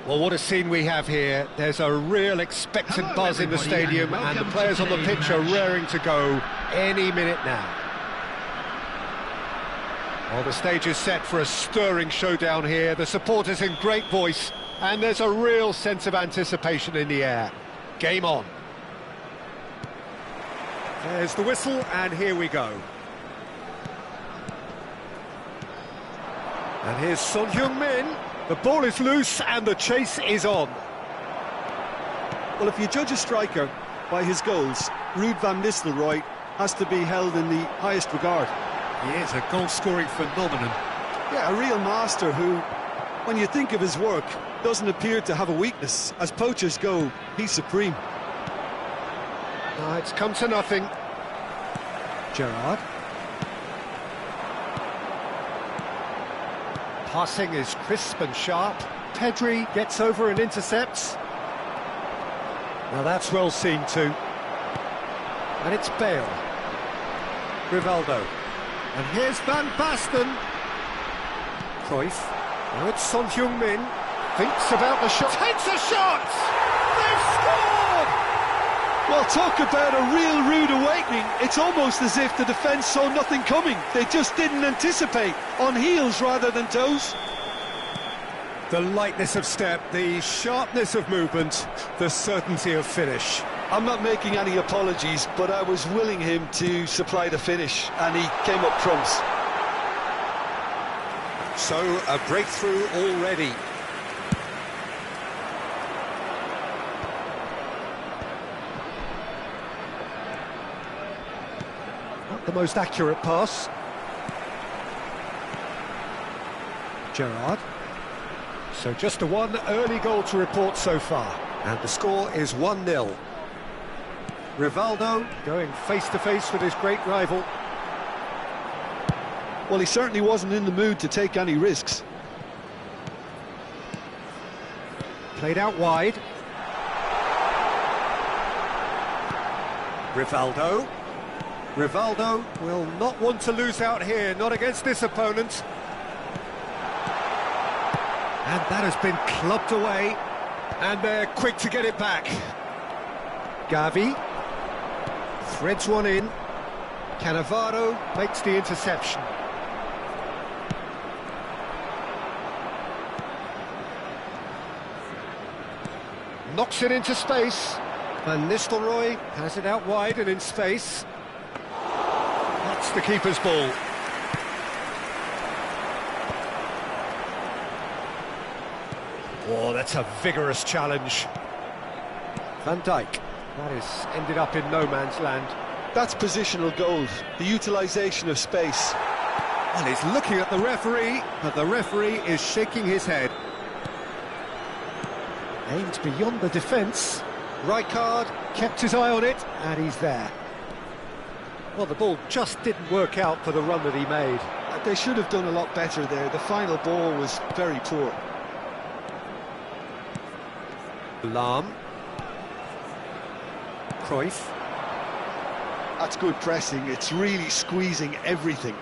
Well, what a scene we have here. There's a real expectant buzz in the stadium, and the players on the pitch are raring to go any minute now. Well, the stage is set for a stirring showdown here. The supporters in great voice, And there's a real sense of anticipation in the air. Game on. There's the whistle, and here we go. And here's Son Heung-min. The ball is loose, and the chase is on. Well, if you judge a striker by his goals, Ruud van Nistelrooy has to be held in the highest regard. He is a goal-scoring phenomenon. Yeah, a real master who, when you think of his work, doesn't appear to have a weakness. As poachers go, he's supreme. It's come to nothing. Gerrard. Passing is crisp and sharp. Pedri gets over and intercepts. Now that's well seen too. And it's Bale. Rivaldo. And here's Van Basten. Cruyff. Now it's Son Heung-min. Thinks about the shot. Takes a shot! They've scored! Well, talk about a real rude awakening. It's almost as if the defence saw nothing coming. They just didn't anticipate. On heels rather than toes. The lightness of step, the sharpness of movement, the certainty of finish. I'm not making any apologies, but I was willing him to supply the finish, and he came up trumps. So, a breakthrough already. Not the most accurate pass. Gerrard. So just the one early goal to report so far. And the score is 1-0. Rivaldo going face-to-face with his great rival. Well, he certainly wasn't in the mood to take any risks. Played out wide. Rivaldo. Rivaldo will not want to lose out here, not against this opponent. And that has been clubbed away. And they're quick to get it back. Gavi threads one in. Cannavaro makes the interception. Knocks it into space. Van Nistelrooy has it out wide and in space. That's the keeper's ball. Oh, that's a vigorous challenge. Van Dijk. That is ended up in no man's land. That's positional goals, the utilisation of space. Well, he's looking at the referee, but the referee is shaking his head. Aimed beyond the defence. Rijkaard kept his eye on it, and he's there. Well, the ball just didn't work out for the run that he made. They should have done a lot better there. The final ball was very poor. Lahm. Cruyff. That's good pressing. It's really squeezing everything.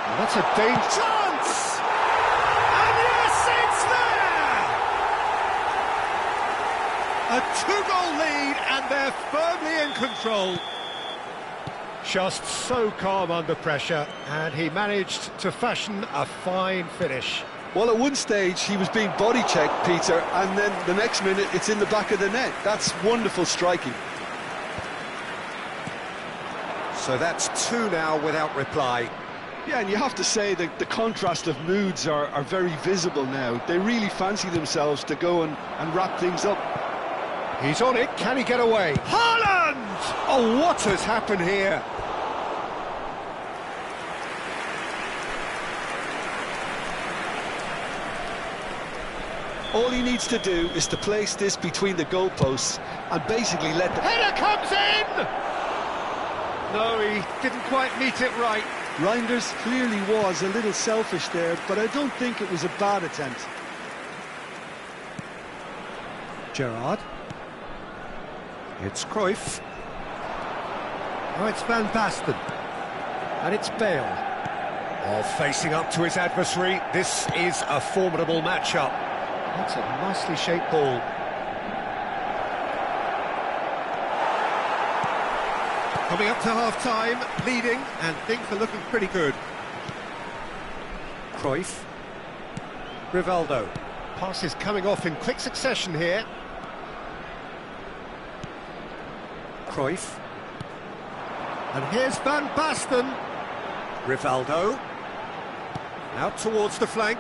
And that's a dangerous chance! And yes, it's there! A two-goal lead, and they're firmly in control. Just so calm under pressure, and he managed to fashion a fine finish. Well, at one stage he was being body checked, Peter, and then the next minute it's in the back of the net. That's wonderful striking. So that's two now without reply. Yeah, and you have to say that the contrast of moods are very visible now. They really fancy themselves to go and wrap things up. He's on it, can he get away? Haaland! Oh, what has happened here? All he needs to do is to place this between the goalposts and basically let the... Header comes in! No, he didn't quite meet it right. Reinders clearly was a little selfish there, but I don't think it was a bad attempt. Gerrard. It's Cruyff. Oh, it's Van Basten. And it's Bale. Oh, facing up to his adversary. This is a formidable matchup. That's a nicely shaped ball. Coming up to half-time, leading, and things are looking pretty good. Cruyff. Rivaldo. Passes coming off in quick succession here. Cruyff. And here's Van Basten. Rivaldo. Out towards the flank.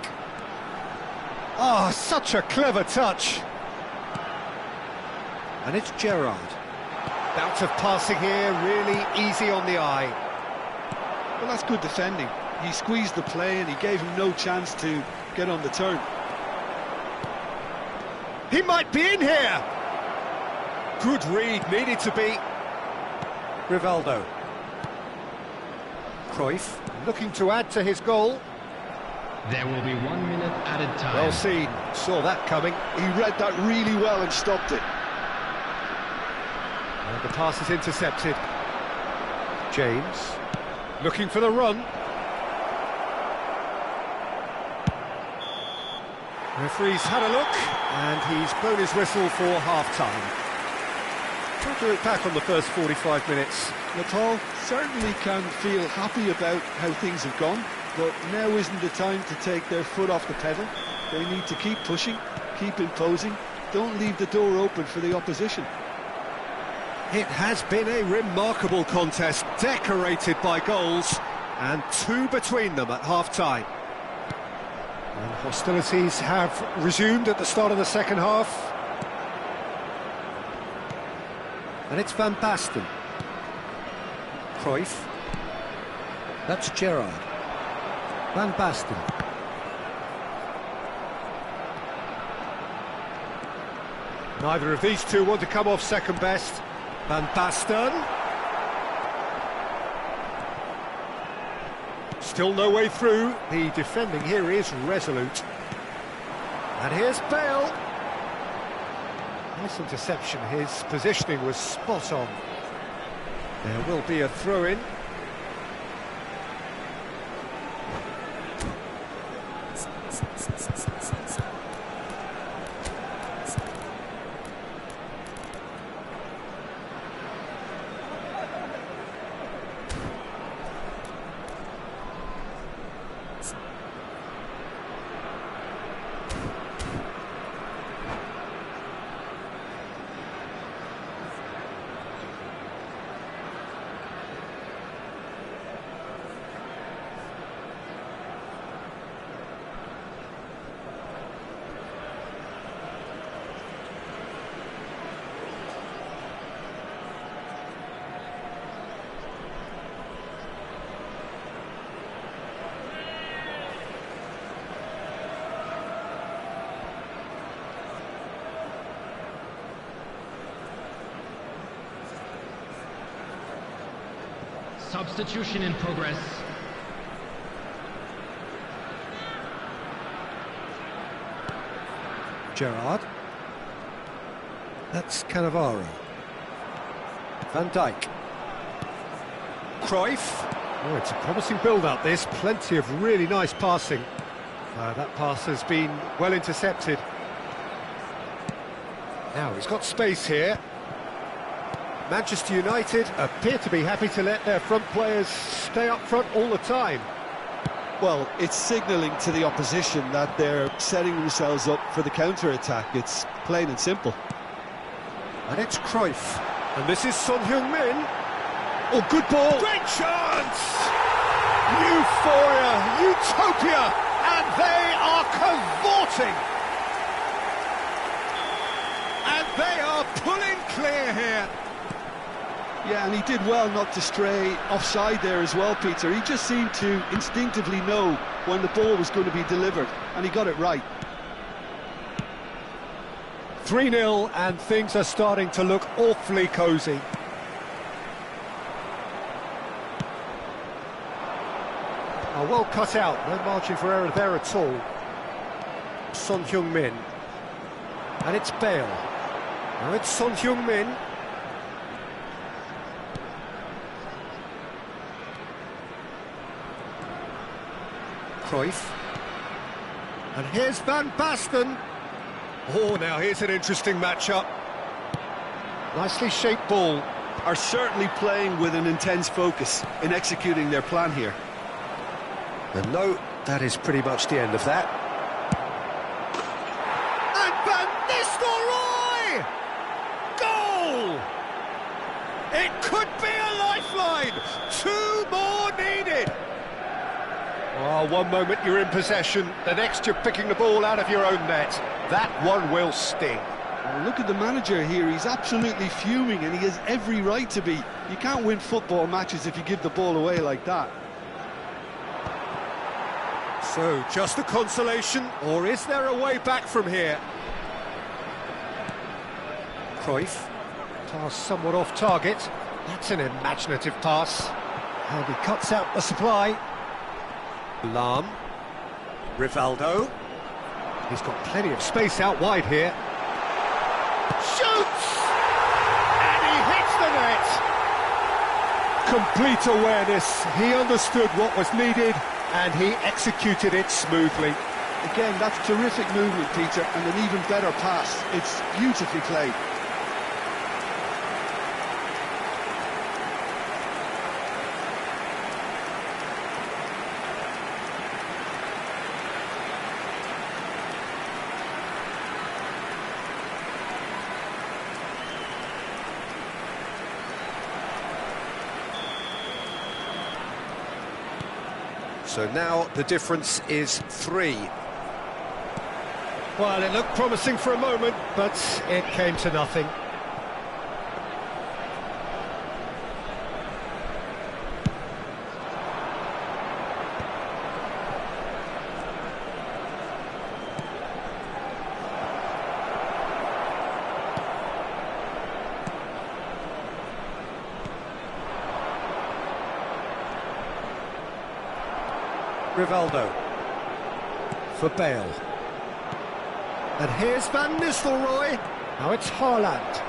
Oh, such a clever touch. And it's Gerrard. Bout of passing here, really easy on the eye. Well, that's good defending. He squeezed the play and he gave him no chance to get on the turn. He might be in here! Good read, needed to be. Rivaldo. Cruyff, looking to add to his goal. There will be 1 minute added time. Well seen, saw that coming. He read that really well and stopped it. And the pass is intercepted. James, looking for the run. Referee's had a look, and he's blown his whistle for half-time. Try to look back on the first 45 minutes. Paul certainly can feel happy about how things have gone, but now isn't the time to take their foot off the pedal. They need to keep pushing, keep imposing, don't leave the door open for the opposition. It has been a remarkable contest, decorated by goals, and 2 between them at half-time. And hostilities have resumed at the start of the second half. And it's Van Basten. Cruyff. That's Gerrard. Van Basten. Neither of these two want to come off second best. Van Basten. Still no way through. The defending here is resolute. And here's Bale. Nice interception. His positioning was spot on. There will be a throw-in. Substitution in progress. Gerrard. That's Cannavaro. Van Dijk. Cruyff. Oh, it's a promising build-up, this. Plenty of really nice passing. That pass has been well intercepted. Now, he's got space here. Manchester United appear to be happy to let their front players stay up front all the time. Well, it's signalling to the opposition that they're setting themselves up for the counter-attack. It's plain and simple. And it's Cruyff. And this is Son Heung-min. Oh, good ball. Great chance! Euphoria, utopia, and they are cavorting. And they are pulling clear here. Yeah, and he did well not to stray offside there as well, Peter. He just seemed to instinctively know when the ball was going to be delivered, and he got it right. 3-0, and things are starting to look awfully cosy. Oh, well cut out, no margin for error there at all. Son Heung-min. And it's Bale. Now it's Son Heung-min. Cruyff. And here's Van Basten. Oh, now here's an interesting matchup. Nicely shaped ball. Are certainly playing with an intense focus in executing their plan here. And no that is pretty much the end of that. And Van Nistelrooy! Goal! It could be a lifeline. 2 more needed. Oh, one moment you're in possession, the next you're picking the ball out of your own net. That one will sting. Well, look at the manager here, he's absolutely fuming and he has every right to be. You can't win football matches if you give the ball away like that. So, just a consolation, or is there a way back from here? Cruyff, pass somewhat off target. That's an imaginative pass. And he cuts out the supply. Lahm, Rivaldo. He's got plenty of space out wide here. Shoots! And he hits the net! Complete awareness. He understood what was needed and he executed it smoothly. Again, that's terrific movement, Peter, and an even better pass. It's beautifully played. So now the difference is 3. Well, it looked promising for a moment, but it came to nothing. Rivaldo for Bale. And here's Van Nistelrooy. Now it's Haaland.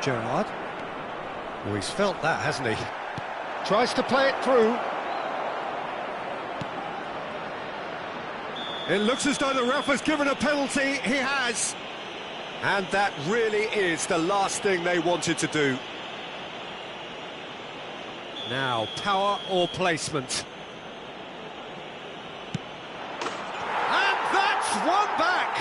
Gerrard. Oh, he's felt that, hasn't he? Tries to play it through. It looks as though the ref has given a penalty. He has. And that really is the last thing they wanted to do. Now, power or placement. And that's one back!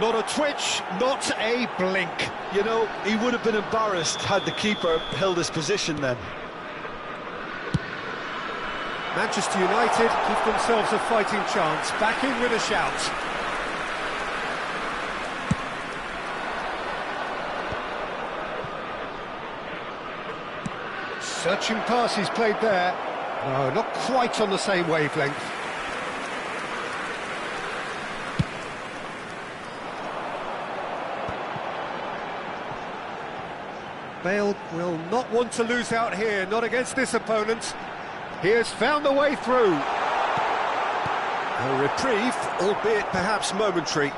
Not a twitch, not a blink. You know, he would have been embarrassed had the keeper held his position then. Manchester United give themselves a fighting chance, back in with a shout. Searching pass he's played there. No, not quite on the same wavelength. Bale will not want to lose out here, not against this opponent. He has found a way through. A reprieve, albeit perhaps momentary.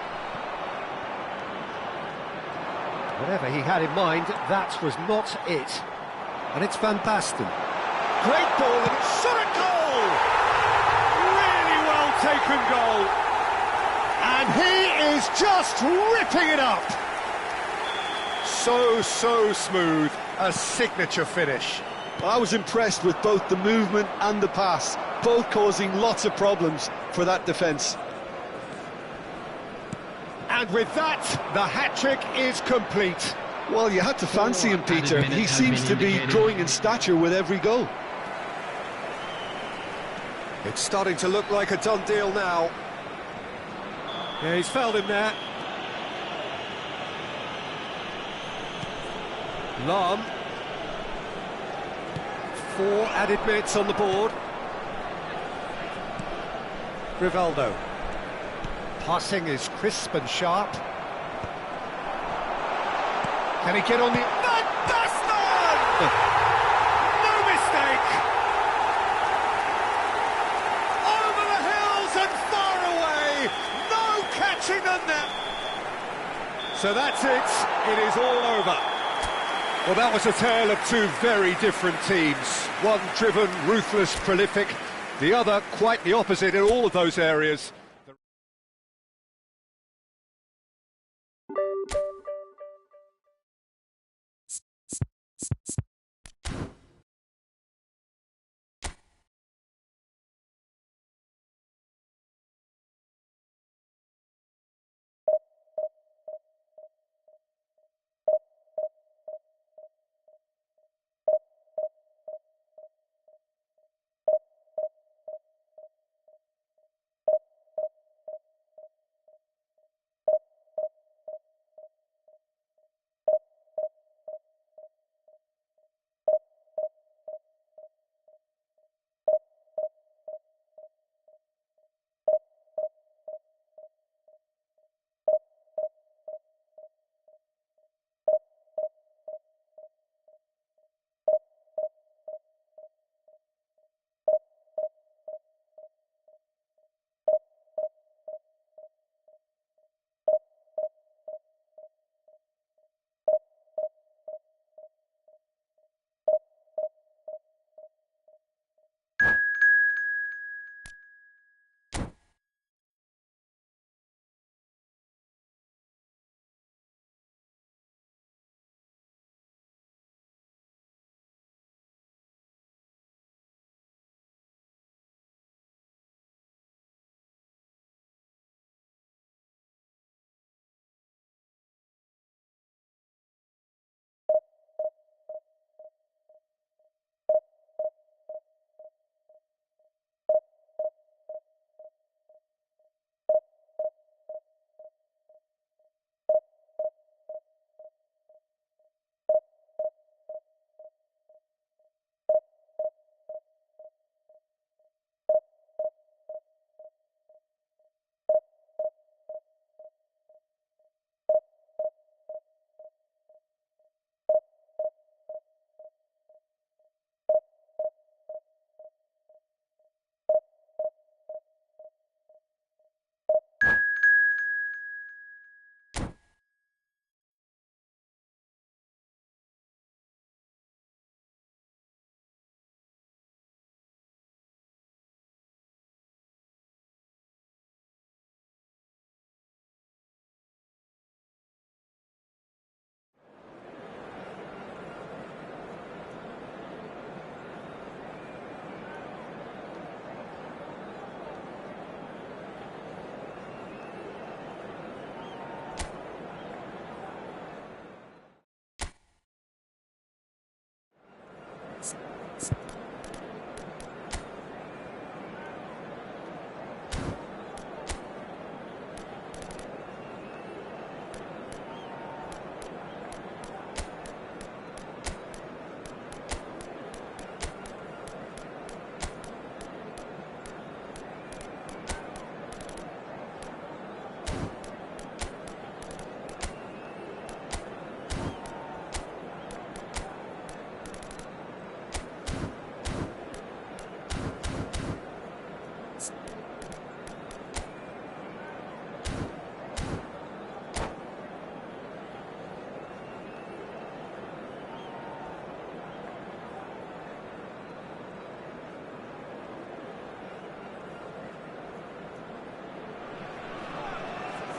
Whatever he had in mind, that was not it. And it's Van Basten. Great ball and it's shot at goal! Really well taken goal. And he is just ripping it up. So smooth. A signature finish. Well, I was impressed with both the movement and the pass, both causing lots of problems for that defence. And with that, the hat-trick is complete. Well, you had to fancy him, Peter. He seems to be growing in stature with every goal. It's starting to look like a done deal now. Yeah, he's fouled him there. Lahm. 4 added minutes on the board. Rivaldo. Passing is crisp and sharp. Can he get on the... Van Basten! No mistake! Over the hills and far away! No catching the net! So that's it. It is all over. Well, that was a tale of 2 very different teams. One driven, ruthless, prolific. The other quite the opposite in all of those areas.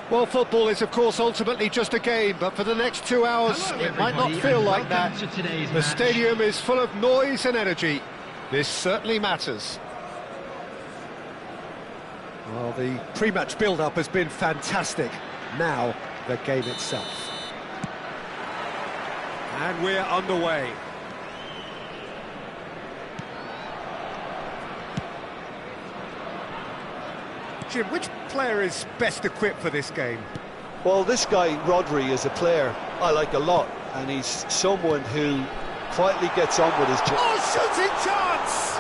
Well, football is, of course, ultimately just a game, but for the next 2 hours, Hello, it might not everybody, feel and like that. welcome to today's The match. stadium is full of noise and energy. This certainly matters. Well, the pre-match build-up has been fantastic. Now, the game itself. And we're underway. Jim, which player is best equipped for this game? Well, this guy, Rodri, is a player I like a lot, and he's someone who quietly gets on with his job. Oh, shooting chance!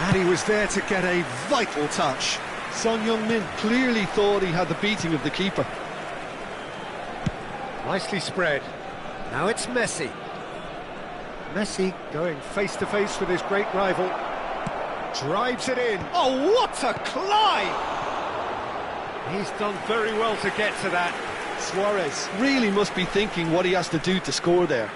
And he was there to get a vital touch. Son Heung-min clearly thought he had the beating of the keeper. Nicely spread. Now it's Messi. Messi going face-to-face with his great rival. Drives it in. Oh, what a climb! He's done very well to get to that. Suarez really must be thinking what he has to do to score there.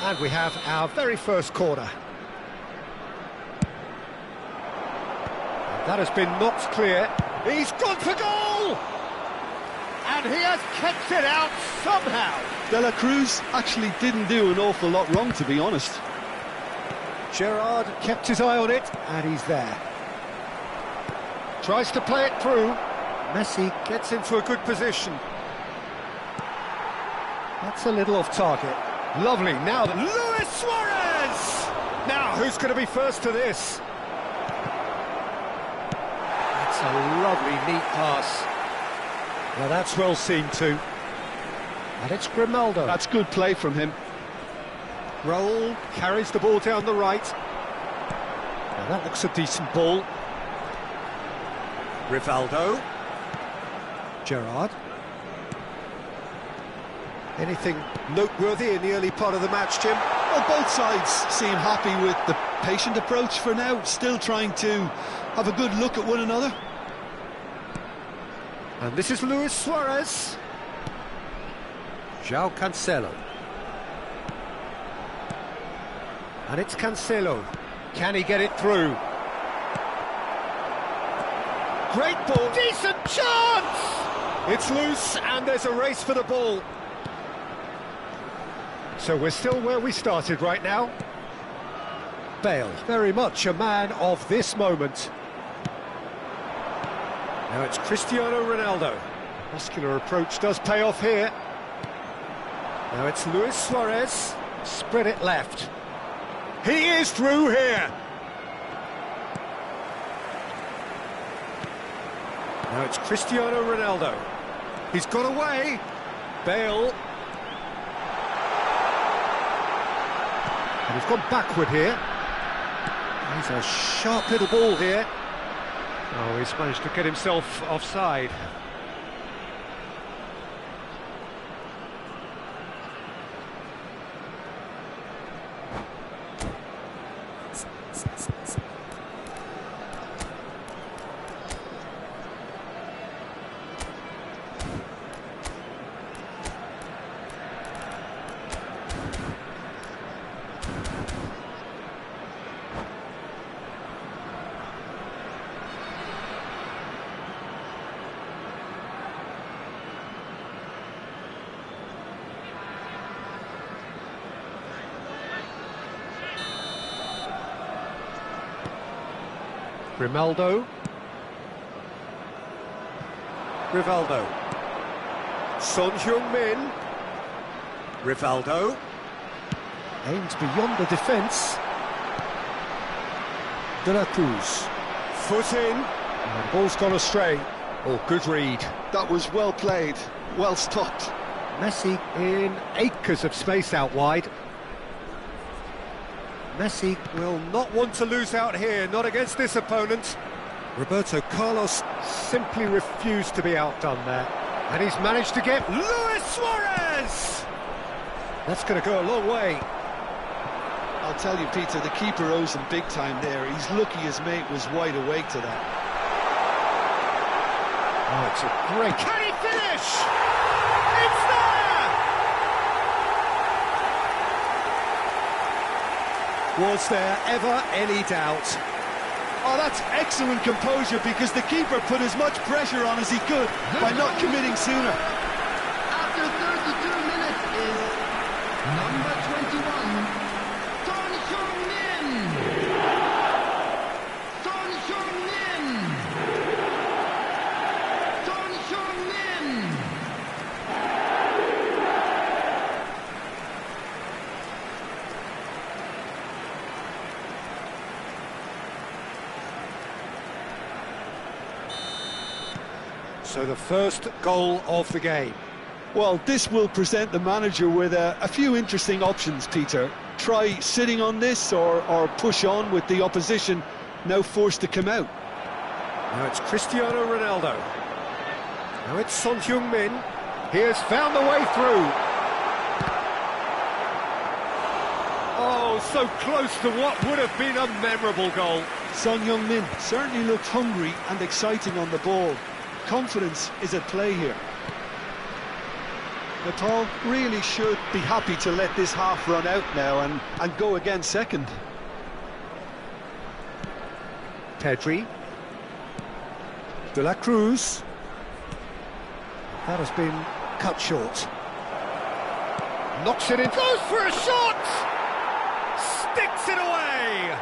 And we have our very first corner. That has been knocked clear. He's gone for goal! And he has kept it out somehow. De La Cruz actually didn't do an awful lot wrong, to be honest. Gerrard kept his eye on it, and he's there. Tries to play it through. Messi gets into a good position. That's a little off target. Lovely, now Luis Suarez! Now, who's going to be first to this? That's a lovely, neat pass. Well, that's well seen too. And it's Grimaldo. That's good play from him. Roll, carries the ball down the right. Now that looks a decent ball. Rivaldo. Gerrard. Anything noteworthy in the early part of the match, Jim? Well, both sides seem happy with the patient approach for now, still trying to have a good look at one another. And this is Luis Suarez. João Cancelo. And it's Cancelo. Can he get it through? Great ball. Decent chance! It's loose and there's a race for the ball. So we're still where we started right now. Bale, very much a man of this moment. Now it's Cristiano Ronaldo. Muscular approach does pay off here. Now it's Luis Suarez. Spread it left. He is through here. Now it's Cristiano Ronaldo. He's got away. Bale. And he's gone backward here. He's a sharp little ball here. Oh, he's managed to get himself offside. Grimaldo. Rivaldo. Son Heung-min. Rivaldo. Aims beyond the defence. De La Cruz. Foot in. And the ball's gone astray. Oh, good read. That was well played, well stopped. Messi in acres of space out wide. Messi will not want to lose out here, not against this opponent. Roberto Carlos simply refused to be outdone there. And he's managed to get Luis Suarez! That's going to go a long way. I'll tell you, Peter, the keeper owes him big time there. He's lucky his mate was wide awake to that. Oh, it's a great... Can he finish! It's there! Was there ever any doubt? Oh, that's excellent composure, because the keeper put as much pressure on as he could by not committing sooner. After 32 minutes is number 21, Son Heung-min. Son Heung-min. Son Heung-min. So the first goal of the game. Well, this will present the manager with a few interesting options, Peter. Try sitting on this or push on with the opposition now forced to come out. Now it's Cristiano Ronaldo. Now it's Son Heung-min. He has found the way through. Oh, so close to what would have been a memorable goal. Son Heung-min certainly looked hungry and exciting on the ball. Confidence is at play here. Nepal really should be happy to let this half run out now and go again second. Pedri. De la Cruz. That has been cut short. Knocks it in. Goes for a shot! Sticks it away!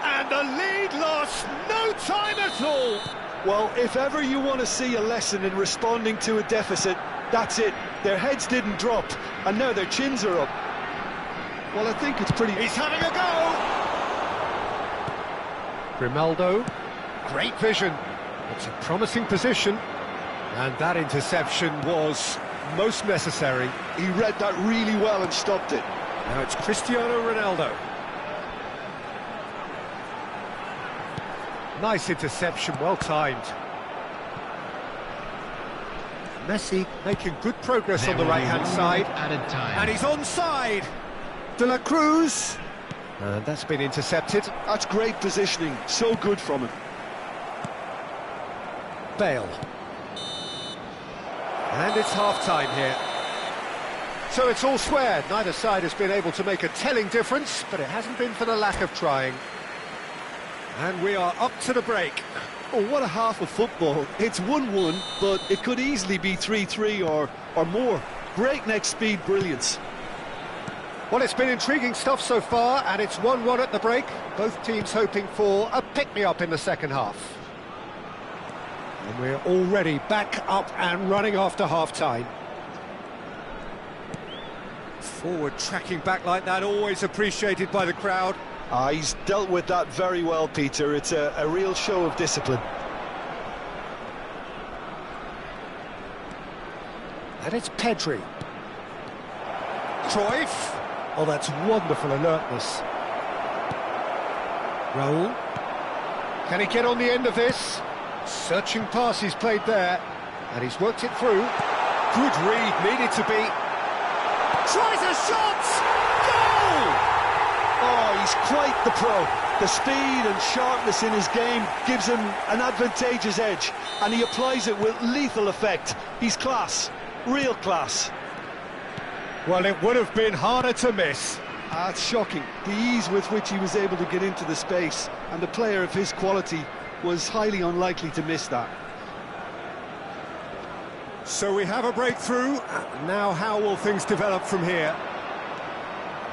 And the lead lost no time at all. Well, if ever you want to see a lesson in responding to a deficit, that's it. Their heads didn't drop, and now their chins are up. Well, I think it's pretty... He's having a go! Grimaldo, great vision. It's a promising position. And that interception was most necessary. He read that really well and stopped it. Now it's Cristiano Ronaldo. Nice interception, well timed. Messi making good progress on the right-hand side. Added time. And he's onside. De la Cruz. And that's been intercepted. That's great positioning, so good from him. Bale. And it's half-time here. So it's all square. Neither side has been able to make a telling difference, but it hasn't been for the lack of trying. And we are up to the break. Oh, what a half of football. It's 1-1, but it could easily be 3-3 or more. Breakneck speed brilliance. Well, it's been intriguing stuff so far, and it's 1-1 at the break. Both teams hoping for a pick-me-up in the second half. And we're already back up and running after half-time. Forward tracking back like that, always appreciated by the crowd. He's dealt with that very well, Peter. It's a real show of discipline. And it's Pedri. Cruyff. Oh, that's wonderful alertness. Raul. Can he get on the end of this? Searching pass he's played there. And he's worked it through. Good read, needed to be. Tries a shot! Goal! Oh, he's quite the pro. The speed and sharpness in his game gives him an advantageous edge, and he applies it with lethal effect. He's class, real class. Well, it would have been harder to miss. It's shocking, the ease with which he was able to get into the space, and a player of his quality was highly unlikely to miss that. So we have a breakthrough. Now how will things develop from here?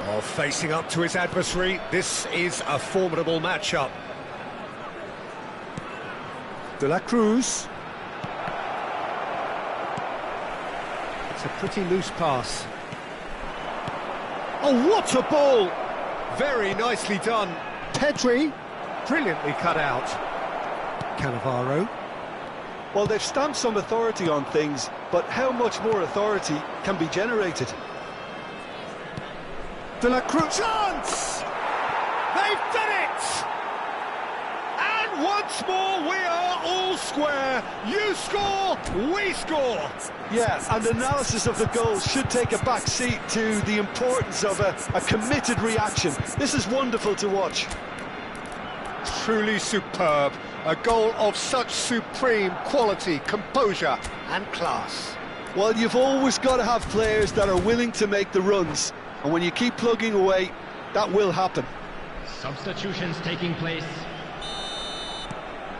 Oh, facing up to his adversary, this is a formidable matchup. De la Cruz. It's a pretty loose pass. Oh, what a ball! Very nicely done. Pedri, brilliantly cut out. Cannavaro. Well, they've stamped some authority on things, but how much more authority can be generated? De la Cruz. Chance! They've done it! And once more we are all square. You score, we score. Yeah, and analysis of the goal should take a back seat to the importance of a committed reaction. This is wonderful to watch. Truly superb. A goal of such supreme quality, composure and class. Well, you've always got to have players that are willing to make the runs. And when you keep plugging away, that will happen. Substitutions taking place.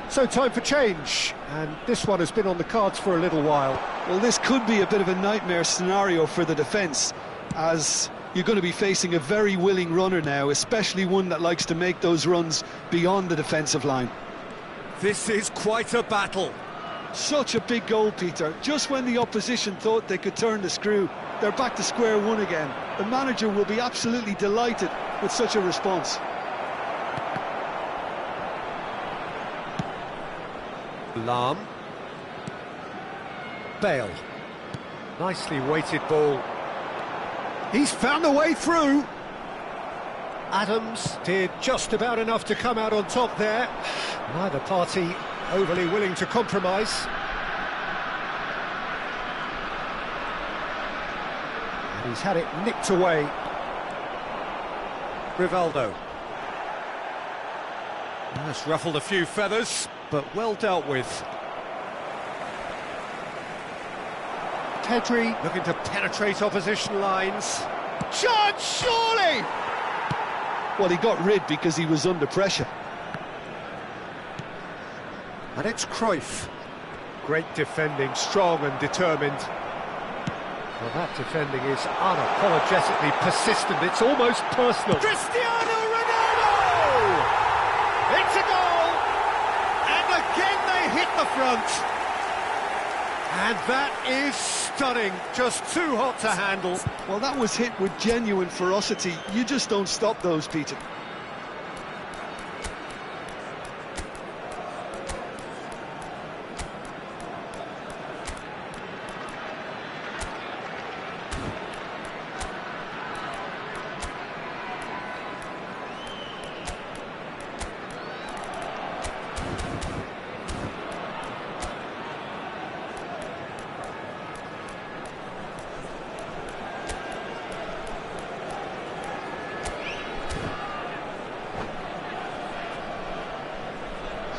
So time for change, and this one has been on the cards for a little while. Well, this could be a bit of a nightmare scenario for the defence, as you're going to be facing a very willing runner now, especially one that likes to make those runs beyond the defensive line. This is quite a battle. Such a big goal, Peter. Just when the opposition thought they could turn the screw, they're back to square one again. The manager will be absolutely delighted with such a response. Lam. Bale. Nicely weighted ball. He's found a way through. Adams did just about enough to come out on top there. Neither party overly willing to compromise. And he's had it nicked away. Rivaldo. That's ruffled a few feathers, but well dealt with. Pedri looking to penetrate opposition lines. Chance, surely! Well, he got rid because he was under pressure. And it's Cruyff. Great defending, strong and determined. Well, that defending is unapologetically persistent. It's almost personal. Cristiano Ronaldo! It's a goal! And again they hit the front. And that is stunning. Just too hot to handle. Well, that was hit with genuine ferocity. You just don't stop those, Peter.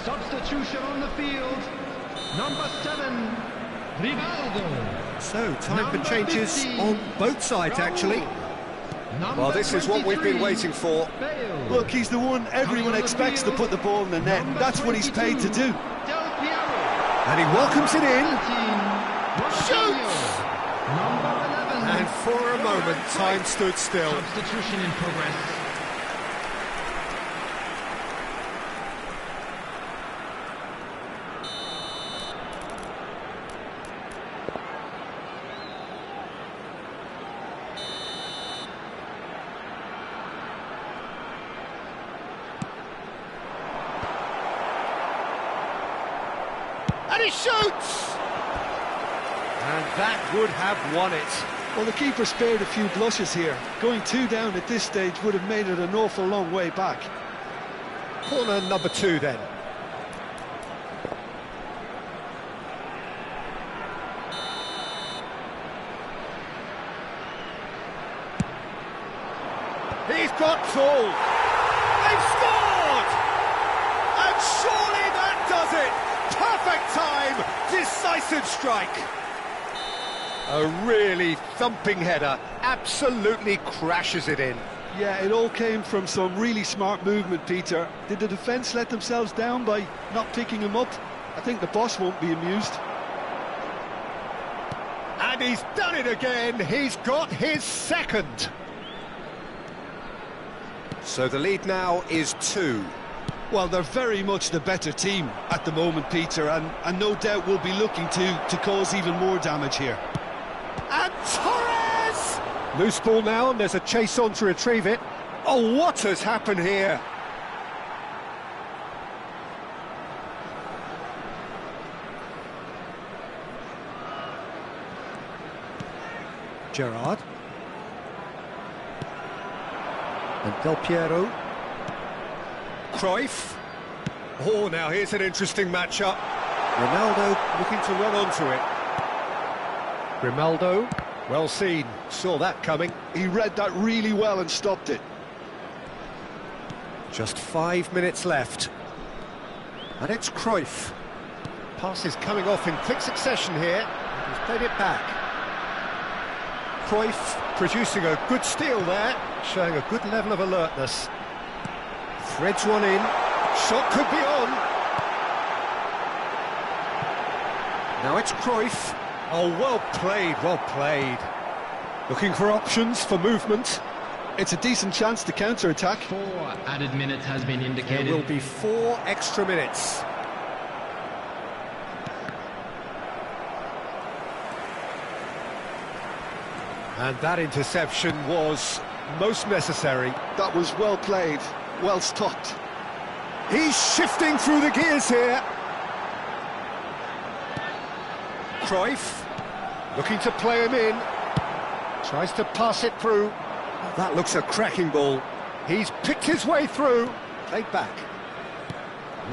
Substitution on the field. Number 7, Rivaldo. So, time for Number changes 15, on both sides, actually. Number Well, this is what we've been 23, waiting for. Bale. Look, he's the one everyone expects to put the ball in the net. Number That's what he's paid to 22, do. Del Piero. And he welcomes it in. 17, Shoots! Number 11. And for a moment, time stood still. Substitution in progress. And he shoots! And that would have won it. Well, the keeper spared a few blushes here. Going 2 down at this stage would have made it an awful long way back. Corner number 2 then. He's got full. They've scored! And surely that does it! Perfect time! Decisive strike! A really thumping header. Absolutely crashes it in. Yeah, it all came from some really smart movement, Peter. Did the defence let themselves down by not picking him up? I think the boss won't be amused. And he's done it again. He's got his second. So the lead now is 2. Well, they're very much the better team at the moment, Peter, and no doubt will be looking to cause even more damage here. And Torres! Loose ball now, and there's a chase on to retrieve it. Oh, what has happened here? Gerrard. And Del Piero. Cruyff. Oh, now here's an interesting matchup. Ronaldo looking to run onto it. Grimaldo, well seen, saw that coming. He read that really well and stopped it. Just 5 minutes left. And it's Cruyff. Passes coming off in quick succession here. He's played it back. Cruyff producing a good steal there, showing a good level of alertness. Threads one in. Shot could be on. Now it's Cruyff. Oh, well played, well played. Looking for options for movement. It's a decent chance to counter-attack. 4 added minutes has been indicated. There will be 4 extra minutes. And that interception was most necessary. That was well played, well stopped. He's shifting through the gears here. Cruyff, looking to play him in. Tries to pass it through. That looks a cracking ball. He's picked his way through. Played back.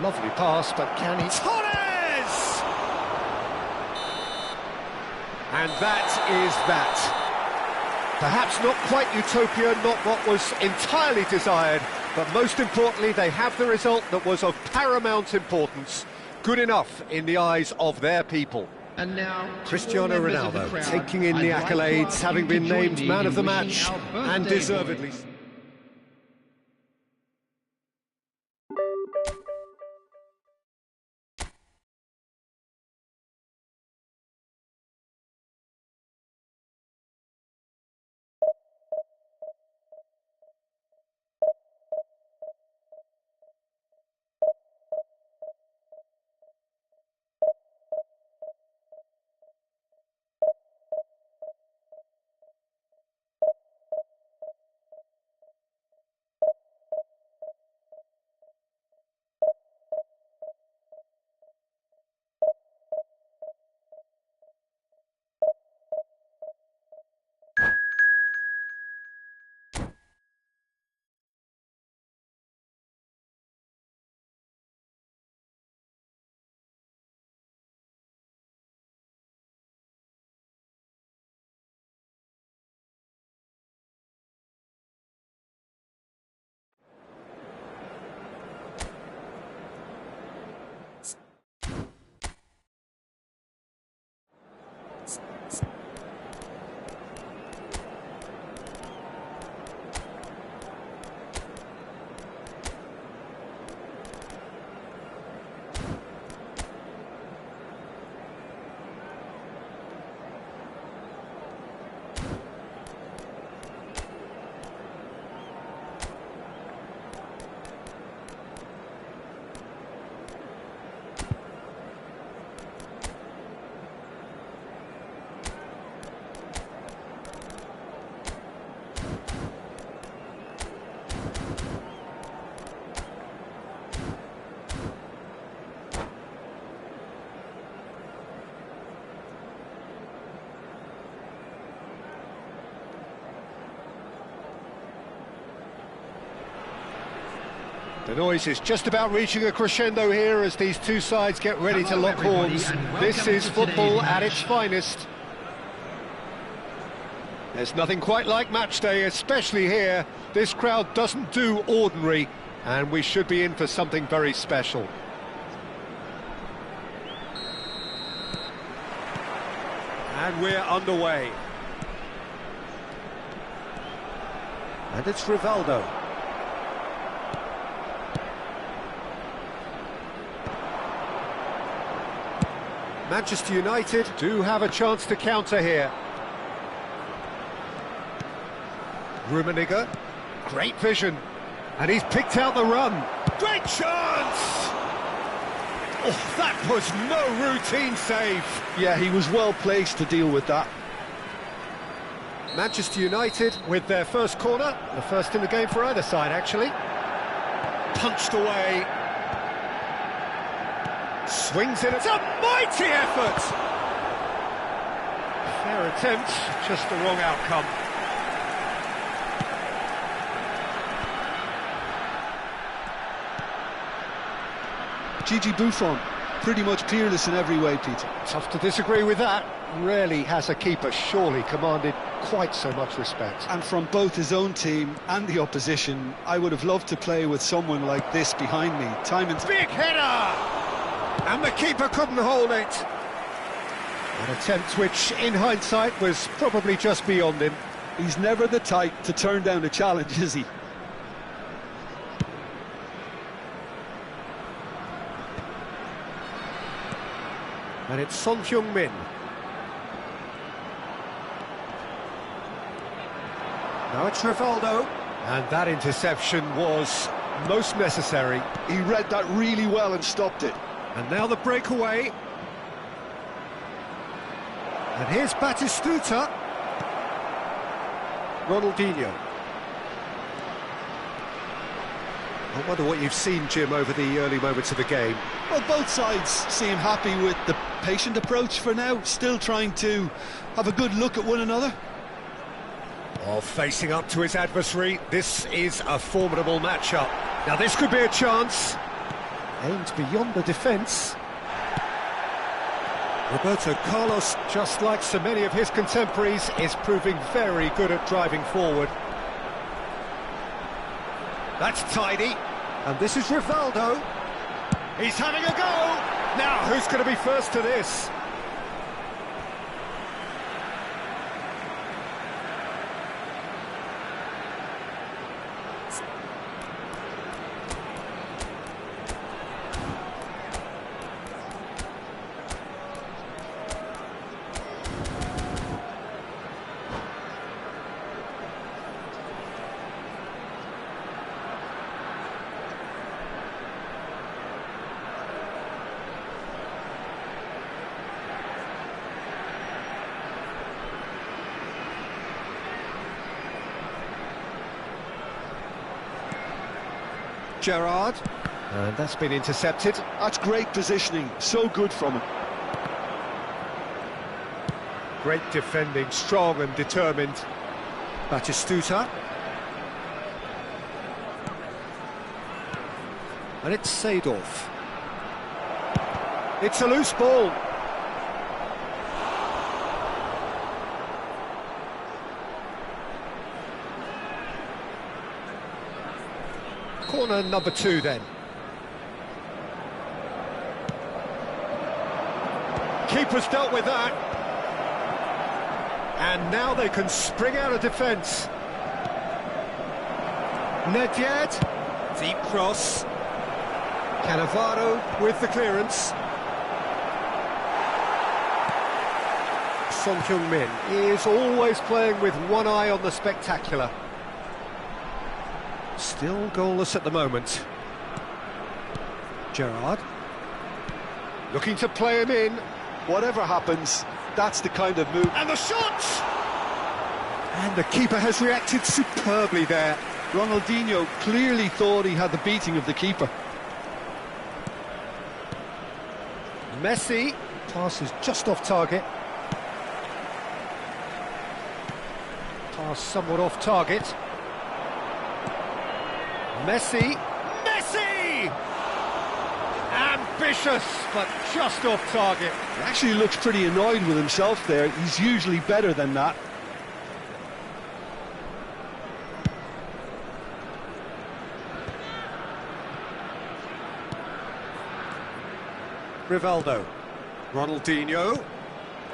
Lovely pass, but can he... Torres! And that is that. Perhaps not quite utopia, not what was entirely desired, but most importantly, they have the result that was of paramount importance. Good enough in the eyes of their people. And now, Cristiano Ronaldo taking in the accolades, having been named man of the match, and deservedly. The noise is just about reaching a crescendo here as these two sides get ready to lock horns. This is football at its finest. There's nothing quite like match day, especially here. This crowd doesn't do ordinary, and we should be in for something very special. And we're underway. And it's Rivaldo. Manchester United do have a chance to counter here. Rummenigge, great vision, and he's picked out the run. Great chance! Oh, that was no routine save. Yeah, he was well placed to deal with that. Manchester United with their first corner, the first in the game for either side, actually. Punched away. Swings in, it's a mighty effort! Fair attempt, just the wrong outcome. Gigi Buffon, pretty much peerless in every way, Peter. Tough to disagree with that. Rarely has a keeper surely commanded quite so much respect. And from both his own team and the opposition, I would have loved to play with someone like this behind me. Time and Big header! And the keeper couldn't hold it. An attempt which, in hindsight, was probably just beyond him. He's never the type to turn down a challenge, is he? And it's Son Heung-min. Now it's Rivaldo. And that interception was most necessary. He read that really well and stopped it. And now the breakaway. And here's Batistuta. Ronaldinho. I wonder what you've seen, Jim, over the early moments of the game. Well, both sides seem happy with the patient approach for now, still trying to have a good look at one another. Oh, facing up to his adversary, this is a formidable matchup. Now this could be a chance. Aimed beyond the defence. Roberto Carlos, just like so many of his contemporaries, is proving very good at driving forward. That's tidy. And this is Rivaldo. He's having a go! Now, who's going to be first to this? Gerrard, and that's been intercepted. That's great positioning, so good from him. Great defending, strong and determined. Batistuta. And it's Seedorf. It's a loose ball. Corner number 2 then. Keeper's dealt with that. And now they can spring out of defence. Nedved, deep cross. Cannavaro with the clearance. Son Heung-min is always playing with one eye on the spectacular. Still goalless at the moment. Gerrard. Looking to play him in. Whatever happens, that's the kind of move. And the shot! And the keeper has reacted superbly there. Ronaldinho clearly thought he had the beating of the keeper. Messi. Pass is just off target. Pass somewhat off target. Messi! Messi! Ambitious, but just off target. He actually looks pretty annoyed with himself there. He's usually better than that. Rivaldo. Ronaldinho.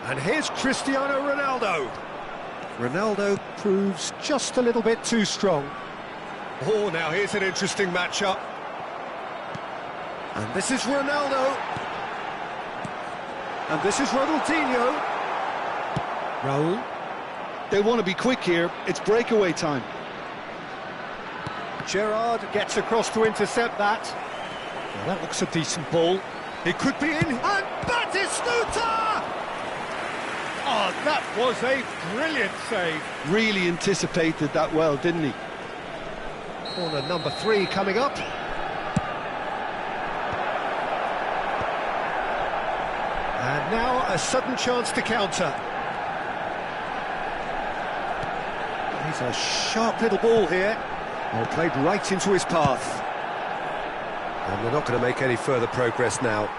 And here's Cristiano Ronaldo. Ronaldo proves just a little bit too strong. Oh, now here's an interesting matchup. And this is Ronaldo. And this is Ronaldinho. Raul. They want to be quick here. It's breakaway time. Gerrard gets across to intercept that. Well, that looks a decent ball. It could be in. And Batistuta! Oh, that was a brilliant save. Really anticipated that well, didn't he? Corner number 3 coming up. And now a sudden chance to counter. He's a sharp little ball here. Well, played right into his path. And they're not going to make any further progress now.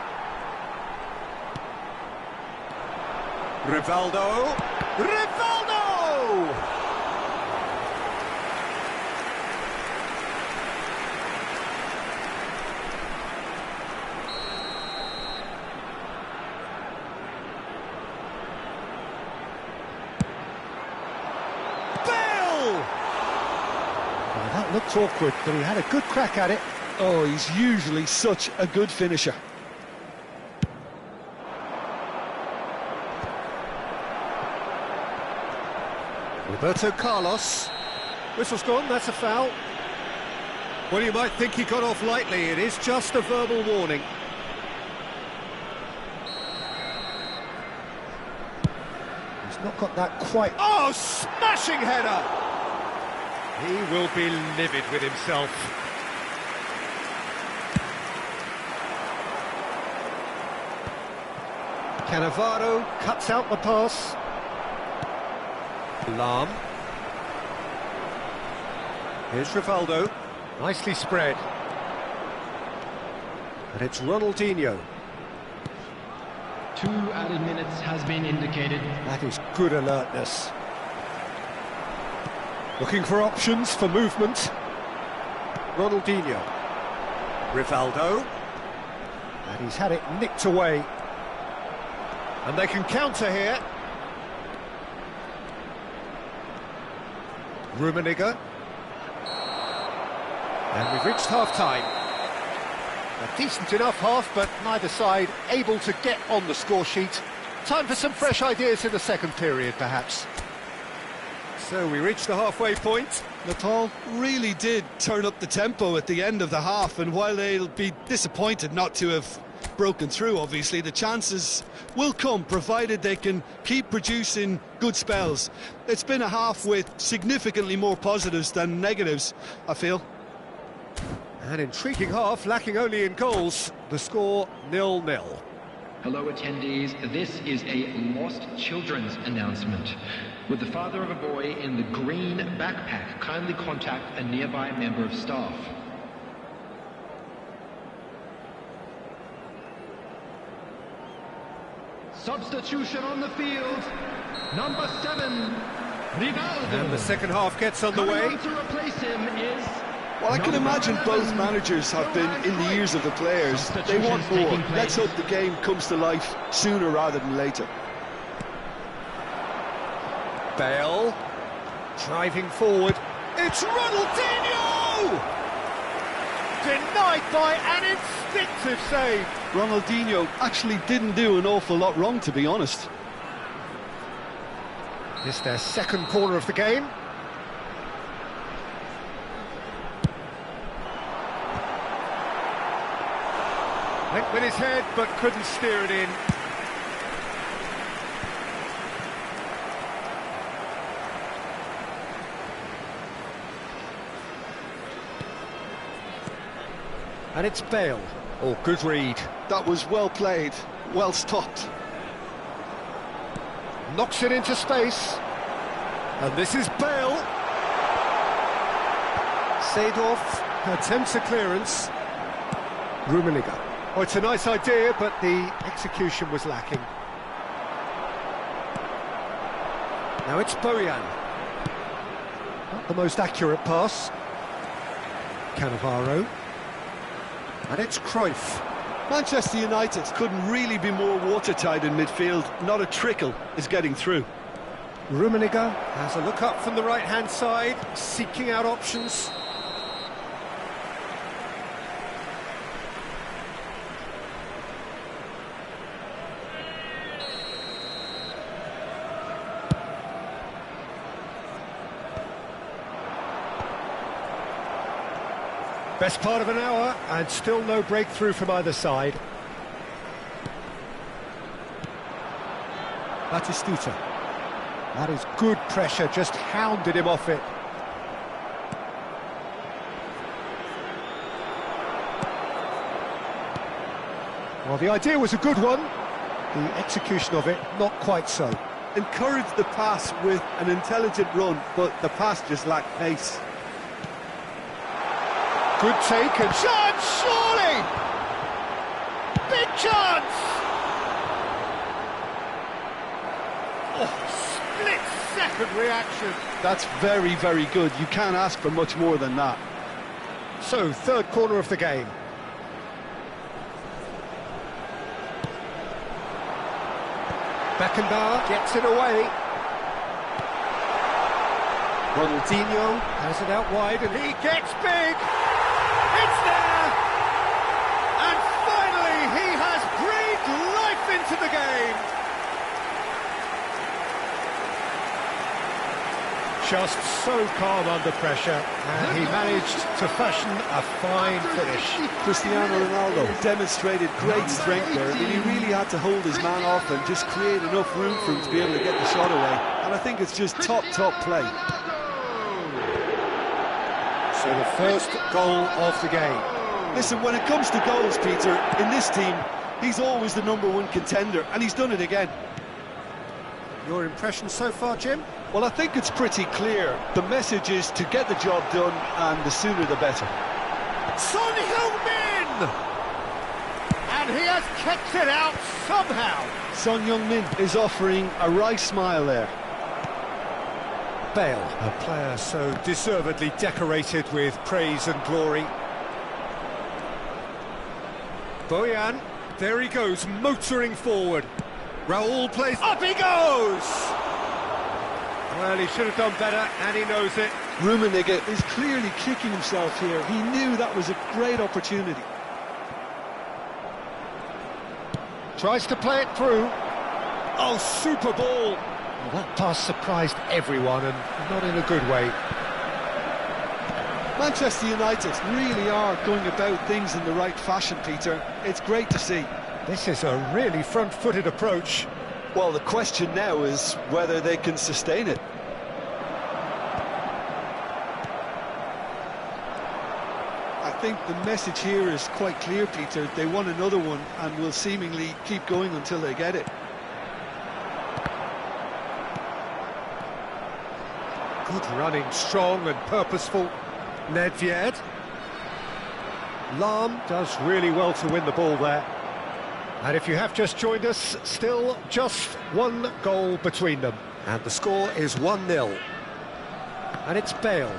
Rivaldo! Rivaldo! That looked awkward, but he had a good crack at it. Oh, he's usually such a good finisher. Roberto Carlos. Whistle's gone, that's a foul. Well, you might think he got off lightly. It is just a verbal warning. He's not got that quite... Oh, smashing header! He will be livid with himself. Cannavaro cuts out the pass. Lam. Here's Rivaldo. Nicely spread. And it's Ronaldinho. 2 added minutes has been indicated. That is good alertness. Looking for options for movement. Ronaldinho. Rivaldo. And he's had it nicked away. And they can counter here. Rummenigge. And we've reached half-time. A decent enough half, but neither side able to get on the score sheet. Time for some fresh ideas in the second period, perhaps. So we reached the halfway point. Nepal really did turn up the tempo at the end of the half, and while they'll be disappointed not to have broken through, obviously, the chances will come, provided they can keep producing good spells. It's been a half with significantly more positives than negatives, I feel. An intriguing half, lacking only in goals. The score 0-0. Hello attendees, this is a lost children's announcement. Would the father of a boy in the green backpack kindly contact a nearby member of staff? Substitution on the field, number 7, Rivaldo. And the second half gets underway. Coming on to replace him is... Well, I can imagine both managers have been in the ears of the players. They want more. Let's hope the game comes to life sooner rather than later. Bale, driving forward. It's Ronaldinho! Denied by an instinctive save. Ronaldinho actually didn't do an awful lot wrong, to be honest. It's their second corner of the game. Went with his head, but couldn't steer it in. And it's Bale. Oh, good read. That was well played, well stopped. Knocks it into space. And this is Bale. Seedorf attempts a clearance. Rummenigge. Oh, it's a nice idea, but the execution was lacking. Now it's Bojan. Not the most accurate pass. Cannavaro. And it's Cruyff. Manchester United couldn't really be more watertight in midfield. Not a trickle is getting through. Rummenigge has a look up from the right-hand side, seeking out options. Best part of an hour, and still no breakthrough from either side. Batistuta. That is good pressure, just hounded him off it. Well, the idea was a good one. The execution of it, not quite so. Encouraged the pass with an intelligent run, but the pass just lacked pace. Good take and chance, surely! Big chance! Oh, split-second reaction. That's very, very good. You can't ask for much more than that. So, third corner of the game. Beckenbauer gets it away. Ronaldinho has it out wide and he gets big! It's there! And finally he has breathed life into the game! Just so calm under pressure, and he managed to fashion a fine finish. Cristiano Ronaldo demonstrated great strength there. I mean, he really had to hold his man off and just create enough room for him to be able to get the shot away. And I think it's just top play. So the first goal of the game. Listen, when it comes to goals, Peter, in this team, he's always the #1 contender, and he's done it again. Your impression so far, Jim? Well, I think it's pretty clear. The message is to get the job done, and the sooner the better. Son Heung-min! And he has kept it out somehow. Son Heung-min is offering a wry smile there. Bale, a player so deservedly decorated with praise and glory. Bojan, there he goes, motoring forward. Raul plays, up he goes! Well, he should have done better, and he knows it. Rummenigge is clearly kicking himself here. He knew that was a great opportunity. Tries to play it through. Oh, super ball! Well, that pass surprised everyone, and not in a good way. Manchester United really are going about things in the right fashion, Peter. It's great to see. This is a really front-footed approach. Well, the question now is whether they can sustain it. I think the message here is quite clear, Peter. They want another one and will seemingly keep going until they get it. Good running, strong and purposeful. Nedved. Lahm does really well to win the ball there. And if you have just joined us, still just one goal between them. And the score is 1-0. And it's Bale.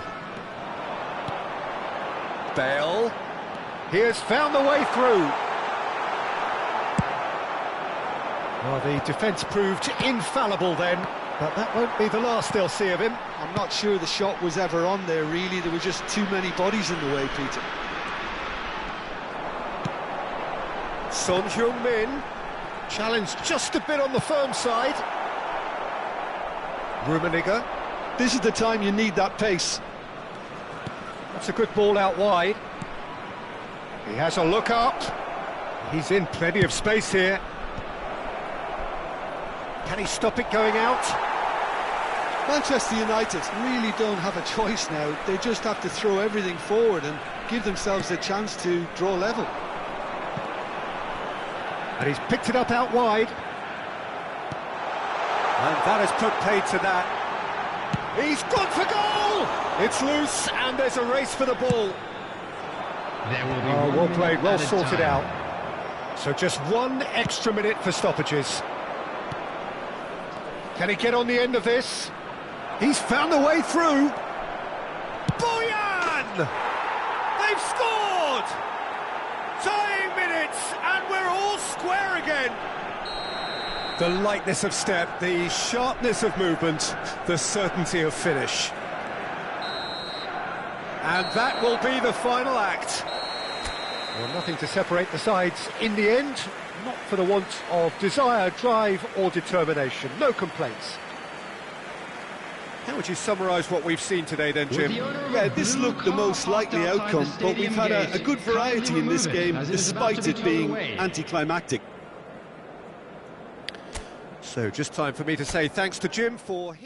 Bale. He has found the way through. Well, the defence proved infallible then, but that won't be the last they'll see of him. I'm not sure the shot was ever on there, really. There were just too many bodies in the way, Peter. Son Heung-min, challenged just a bit on the firm side. Rummenigge. This is the time you need that pace. That's a good ball out wide. He has a look up. He's in plenty of space here. Can he stop it going out? Manchester United really don't have a choice now. They just have to throw everything forward and give themselves a chance to draw level. And he's picked it up out wide. And that has put paid to that. He's gone for goal! It's loose, and there's a race for the ball. There will be well played, well added sorted time. out. So just one extra minute for stoppages. Can he get on the end of this? He's found a way through. Bojan! They've scored! Tying minutes, and we're all square again. The lightness of step, the sharpness of movement, the certainty of finish. And that will be the final act. Well, nothing to separate the sides in the end, not for the want of desire, drive or determination. No complaints. How would you summarise what we've seen today then, Jim? Yeah, this looked the most likely outcome, but we've had a good variety in this game, despite it being anticlimactic. So just time for me to say thanks to Jim for...